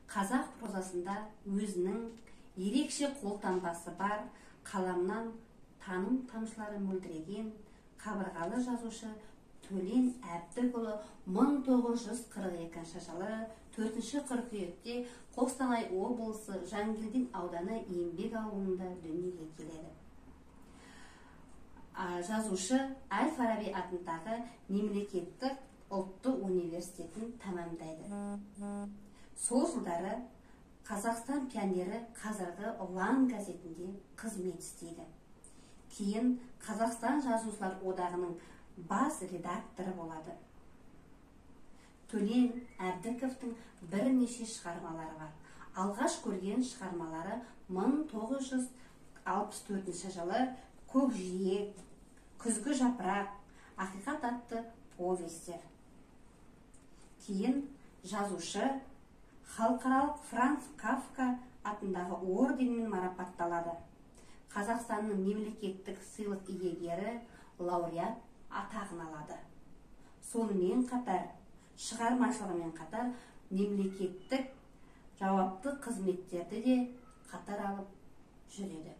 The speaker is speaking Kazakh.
қазақ прозасында өзінің ерекше қолтаңбасы бар, қаламнан таным тамшылары мөлдіреген қабырғалы жазушы Төлен Әбдікұлы 1942 жылы 4 қыркүйекте Қостанай облысы Жангелдин ауданы Еңбек ауылында дүниеге келеді. Жазушы Әл-Фараби атындағы мемлекеттік ұлттық университетін тамамдайды. Сол жылдары Қазақстан пионері қазіргі Ұлан газетінде қызмет істейді. Кейін Қазақстан жазушылар одағының бас редакторы болады. Төлен Әбдіковтің бірнеше шығармалары бар. Алғаш көрген шығармалары 1964 жылы Көкжиек, Күзгі жапырақ, Ақиқат атты повестер. Кейін жазушы халықаралық Франц Кафка атындағы орденмен марапатталады. Қазақстанның мемлекеттік сыйлық иегері, лауреат атағын алады. Сонымен қатар, шығармашылығымен қатар, мемлекеттік жауапты қызметтерді де қатар алып жүреді.